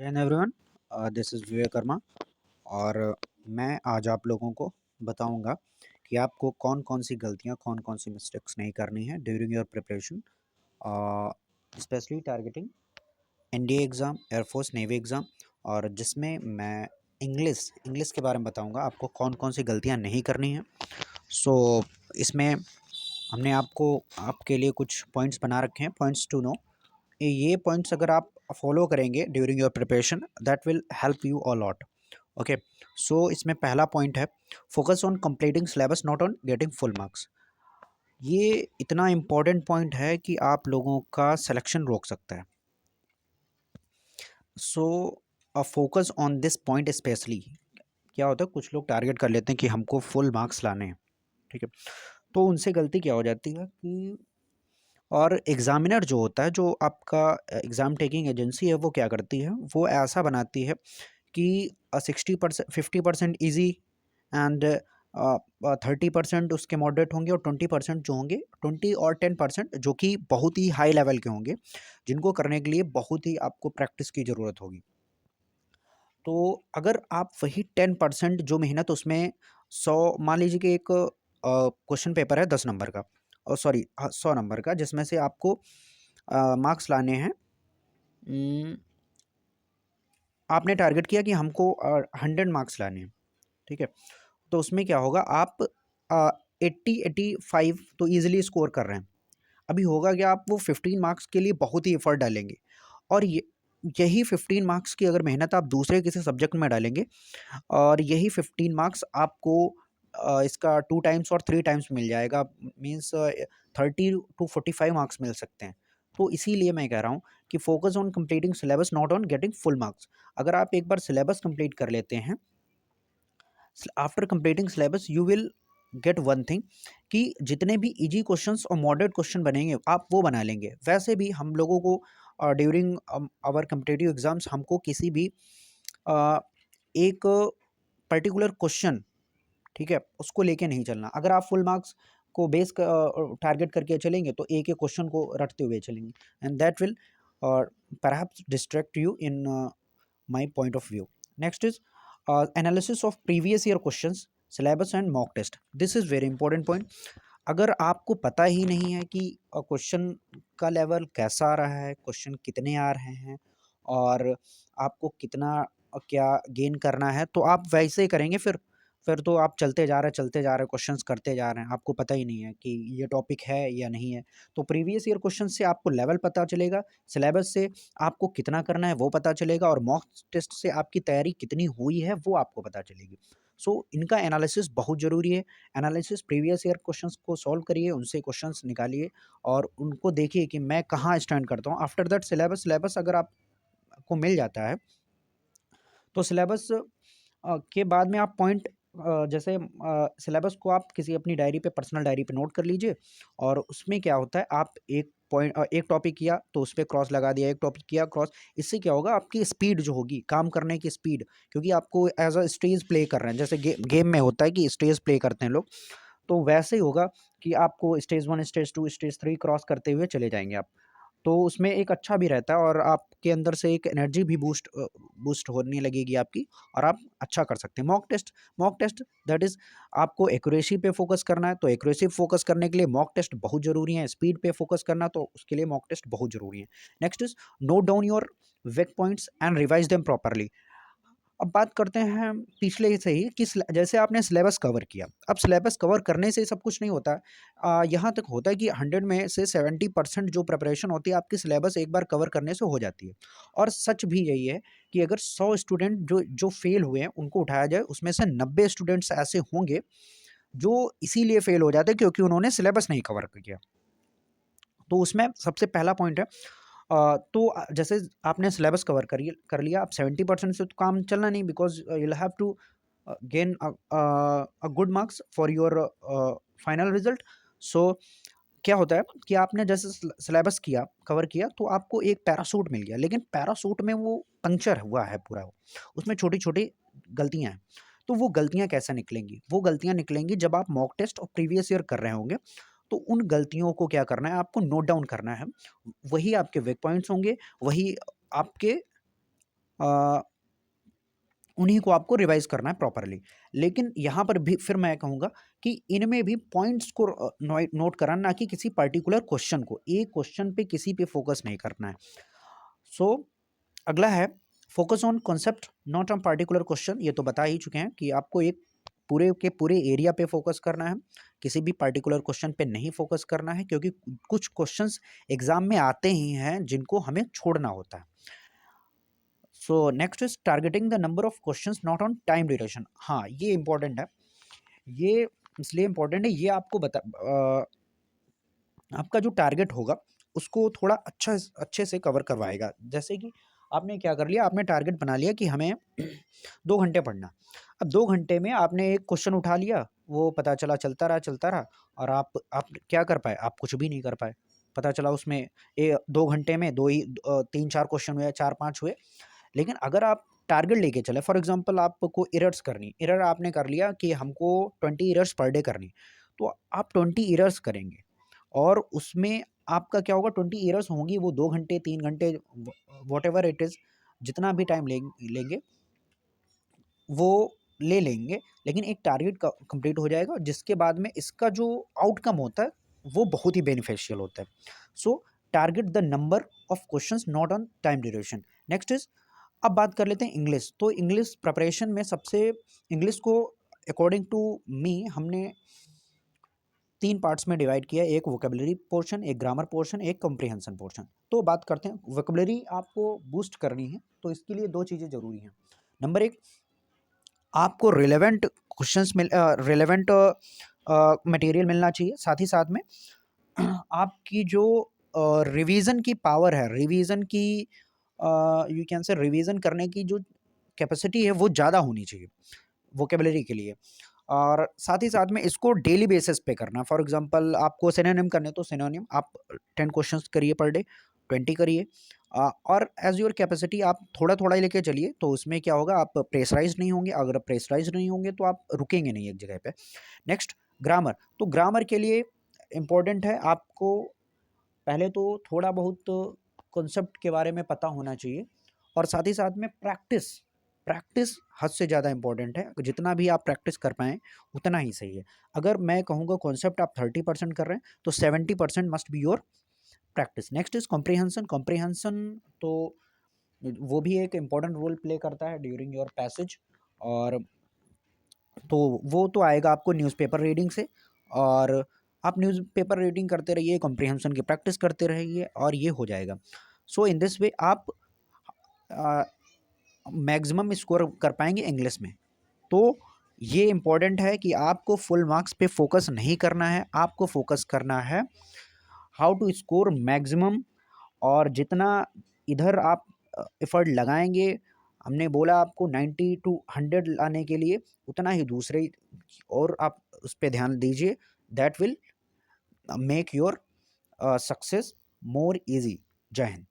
N everyone, this is विवेक वर्मा। और मैं आज आप लोगों को बताऊंगा कि आपको कौन कौन सी गलतियां, कौन कौन सी मिस्टेक्स नहीं करनी है during your preparation, specially targeting NDA exam, air force navy exam. और जिसमें मैं इंग्लिश इंग्लिश के बारे में बताऊंगा आपको कौन कौन सी गलतियां नहीं करनी है। सो इसमें हमने आपको आपके लिए कुछ पॉइंट्स बना रखे हैं, पॉइंट्स टू नो। ये पॉइंट्स अगर आप फॉलो करेंगे during your preparation, that will help you a lot. Okay, so इसमें पहला पॉइंट है, focus on completing syllabus not on getting full marks. ये इतना इम्पॉर्टेंट पॉइंट है कि आप लोगों का सिलेक्शन रोक सकता है। So a focus on this point specially. क्या होता है, कुछ लोग टारगेट कर लेते हैं कि हमको फुल मार्क्स लाने हैं, ठीक है। तो उनसे गलती क्या हो जाती है कि, और एग्ज़ामिनर जो होता है, जो आपका एग्ज़ाम टेकिंग एजेंसी है, वो क्या करती है, वो ऐसा बनाती है कि 60% 50% ईजी एंड 30% उसके मॉडरेट होंगे, और 20% जो होंगे, 20 और 10% जो कि बहुत ही हाई लेवल के होंगे, जिनको करने के लिए बहुत ही आपको प्रैक्टिस की ज़रूरत होगी। तो अगर आप वही 10% जो मेहनत उसमें 100, मान लीजिए कि एक क्वेश्चन पेपर है 10 नंबर का, और सॉरी 100 नंबर का, जिसमें से आपको मार्क्स लाने हैं। आपने टारगेट किया कि हमको 100 मार्क्स लाने हैं, ठीक है। तो उसमें क्या होगा, आप 80-85 तो ईजिली स्कोर कर रहे हैं। अभी होगा कि आप वो 15 मार्क्स के लिए बहुत ही एफर्ट डालेंगे, और यही 15 मार्क्स की अगर मेहनत आप दूसरे किसी सब्जेक्ट में डालेंगे, और यही 15 मार्क्स आपको इसका 2 टाइम्स और 3 टाइम्स मिल जाएगा, मीन्स 30 to 45 मार्क्स मिल सकते हैं। तो इसीलिए मैं कह रहा हूँ कि focus on completing syllabus not on getting full marks. अगर आप एक बार सिलेबस कंप्लीट कर लेते हैं, after completing syllabus you will get one thing, कि जितने भी इजी क्वेश्चंस और मॉडरेट क्वेश्चन बनेंगे आप वो बना लेंगे। वैसे भी हम लोगों को ड्यूरिंग आवर कम्पिटिटिव एग्जाम्स हमको किसी भी एक पर्टिकुलर क्वेश्चन, ठीक है, उसको लेके नहीं चलना। अगर आप फुल मार्क्स को बेस टारगेट करके चलेंगे तो एक एक क्वेश्चन को रटते हुए चलेंगे, and that will perhaps distract you in my point of view. Next is analysis of previous year questions, syllabus and mock test. This is very important point. अगर आपको पता ही नहीं है कि क्वेश्चन का लेवल कैसा आ रहा है, क्वेश्चन कितने आ रहे हैं, और आपको कितना क्या गेन करना है, तो आप वैसे ही करेंगे। फिर तो आप चलते जा रहे हैं, क्वेश्चंस करते जा रहे हैं, आपको पता ही नहीं है कि ये टॉपिक है या नहीं है। तो प्रीवियस ईयर क्वेश्चन से आपको लेवल पता चलेगा, सिलेबस से आपको कितना करना है वो पता चलेगा, और मॉक टेस्ट से आपकी तैयारी कितनी हुई है वो आपको पता चलेगी। सो इनका एनालिसिस बहुत ज़रूरी है। एनालिसिस, प्रीवियस ईयर क्वेश्चंस को सॉल्व करिए, उनसे क्वेश्चंस निकालिए, और उनको देखिए कि मैं कहाँ स्टैंड करता हूँ। आफ्टर दैट सिलेबस अगर आपको मिल जाता है, तो सिलेबस के बाद में आप पॉइंट, जैसे सिलेबस को आप किसी अपनी डायरी पे, पर्सनल डायरी पे नोट कर लीजिए। और उसमें क्या होता है, आप एक पॉइंट, एक टॉपिक किया तो उस पे क्रॉस लगा दिया, एक टॉपिक किया क्रॉस। इससे क्या होगा, आपकी स्पीड जो होगी, काम करने की स्पीड, क्योंकि आपको एज अ स्टेज प्ले कर रहे हैं, जैसे गेम में होता है कि स्टेज प्ले करते हैं लोग, तो वैसे ही होगा कि आपको स्टेज 1, स्टेज 2, स्टेज 3 क्रॉस करते हुए चले जाएंगे आप। तो उसमें एक अच्छा भी रहता है, और आपके अंदर से एक एनर्जी भी बूस्ट होने लगेगी आपकी, और आप अच्छा कर सकते हैं। मॉक टेस्ट दैट इज़, आपको एक्यूरेसी पे फोकस करना है, तो एक्यूरेसी फोकस करने के लिए मॉक टेस्ट बहुत ज़रूरी है। स्पीड पे फोकस करना, तो उसके लिए मॉक टेस्ट बहुत ज़रूरी है। Next is, note down your weak points and revise them properly. अब बात करते हैं पिछले से ही, कि जैसे आपने सिलेबस कवर किया, अब सिलेबस कवर करने से सब कुछ नहीं होता है। यहाँ तक होता है कि 100 में से 70% जो प्रिपरेशन होती है आपकी सिलेबस एक बार कवर करने से हो जाती है। और सच भी यही है कि अगर 100 स्टूडेंट जो जो फेल हुए हैं उनको उठाया जाए, उसमें से 90 स्टूडेंट्स ऐसे होंगे जो इसीलिए फेल हो जाते हैं क्योंकि उन्होंने सिलेबस नहीं कवर किया। तो उसमें सबसे पहला पॉइंट है, तो जैसे आपने सिलेबस कवर कर लिया, अब 70% से तो काम चलना नहीं, because you will have to gain a good marks for your final result. So क्या होता है कि आपने जैसे सिलेबस किया, कवर किया, तो आपको एक पैरासूट मिल गया, लेकिन पैरासूट में वो पंक्चर हुआ है पूरा, उसमें छोटी छोटी गलतियां हैं। तो वो गलतियां कैसे निकलेंगी, वो गलतियां निकलेंगी जब आप मॉक टेस्ट और प्रीवियस ईयर कर रहे होंगे। तो उन गलतियों को क्या करना है, आपको नोट डाउन करना है। वही आपके वीक पॉइंट्स होंगे, वही आपके उन्हीं को आपको रिवाइज करना है प्रॉपरली। लेकिन यहाँ पर भी फिर मैं कहूँगा कि इनमें भी पॉइंट्स को नोट करना, ना कि किसी पर्टिकुलर क्वेश्चन को, एक क्वेश्चन पे किसी पे फोकस नहीं करना है। सो अगला है focus on concept not on particular question. ये तो बता ही चुके हैं कि आपको एक पूरे के पूरे एरिया पे फोकस करना है, किसी भी पर्टिकुलर क्वेश्चन पे नहीं फोकस करना है, क्योंकि कुछ क्वेश्चंस एग्जाम में आते ही हैं जिनको हमें छोड़ना होता है। So next is targeting the number of questions not on time duration. हाँ, ये इंपॉर्टेंट है। ये इसलिए इंपॉर्टेंट है, ये आपको आपका जो टारगेट होगा उसको थोड़ा अच्छे से कवर करवाएगा। जैसे कि आपने क्या कर लिया, आपने टारगेट बना लिया कि हमें 2 घंटे पढ़ना। अब 2 घंटे में आपने एक क्वेश्चन उठा लिया, वो पता चला चलता रहा और आप क्या कर पाए, आप कुछ भी नहीं कर पाए। पता चला उसमें 2 घंटे में 3-4 क्वेश्चन हुए, 4-5 हुए। लेकिन अगर आप टारगेट लेके चले, फॉर एग्जांपल आपको एरर्स करनी, एरर आपने कर लिया कि हमको 20 एरर्स पर डे करनी, तो आप 20 एरर्स करेंगे और उसमें आपका क्या होगा, 20 एरर्स होंगी, वो 2 घंटे 3 घंटे वॉट एवर इट इज़, जितना भी टाइम लेंगे वो ले लेंगे, लेकिन एक टारगेट कंप्लीट हो जाएगा, जिसके बाद में इसका जो आउटकम होता है वो बहुत ही बेनिफिशियल होता है। सो target the number of questions not on time duration. Next is, अब बात कर लेते हैं इंग्लिश। तो इंग्लिश प्रिपरेशन में सबसे, इंग्लिश को अकॉर्डिंग टू मी हमने 3 पार्ट्स में डिवाइड किया है, एक वोकेबलरी पोर्शन, एक ग्रामर पोर्शन, एक कॉम्प्रिहेंशन पोर्शन। तो बात करते हैं, वोकेबलरी आपको बूस्ट करनी है तो इसके लिए 2 चीज़ें ज़रूरी हैं। नंबर 1, आपको रिलेवेंट क्वेश्चंस रिलेवेंट मटेरियल मिलना चाहिए। साथ ही साथ में आपकी जो रिवीजन की पावर है, रिवीजन की यू कैन से रिवीजन करने की जो कैपेसिटी है वो ज़्यादा होनी चाहिए वोकेबलरी के लिए। और साथ ही साथ में इसको डेली बेसिस पे करना। फॉर एग्जांपल आपको सिनोनिम करने, तो सिनोनिम आप 10 क्वेश्चंस करिए पर डे, 20 करिए। और एज योर कैपेसिटी आप थोड़ा थोड़ा ही लेके चलिए, तो उसमें क्या होगा, आप प्रेशराइज नहीं होंगे। अगर प्रेशराइज नहीं होंगे तो आप रुकेंगे नहीं एक जगह पे। Next, grammar. तो ग्रामर के लिए इम्पोर्टेंट है, आपको पहले तो थोड़ा बहुत कॉन्सेप्ट के बारे में पता होना चाहिए, और साथ ही साथ में प्रैक्टिस, प्रैक्टिस हद से ज़्यादा इंपॉर्टेंट है। जितना भी आप प्रैक्टिस कर पाएँ उतना ही सही है। अगर मैं कहूँगा कॉन्सेप्ट आप 30% कर रहे हैं तो 70% must be your practice. Next is comprehension. Comprehension तो वो भी एक इम्पॉर्टेंट रोल प्ले करता है ड्यूरिंग योर पैसेज, और तो वो तो आएगा आपको न्यूज़पेपर रीडिंग से। और आप न्यूज़पेपर रीडिंग करते रहिए, कॉम्प्रिहेंशन की प्रैक्टिस करते रहिए और ये हो जाएगा। सो इन दिस वे आप मैक्सिमम स्कोर कर पाएंगे इंग्लिश में। तो ये इम्पॉर्टेंट है कि आपको फुल मार्क्स पे फोकस नहीं करना है, आपको फोकस करना है हाउ टू स्कोर मैक्सिमम। और जितना इधर आप एफर्ट लगाएंगे, हमने बोला आपको 90 टू 100 लाने के लिए, उतना ही दूसरे और आप उस पर ध्यान दीजिए। That will make your success more easy. जय हिंद।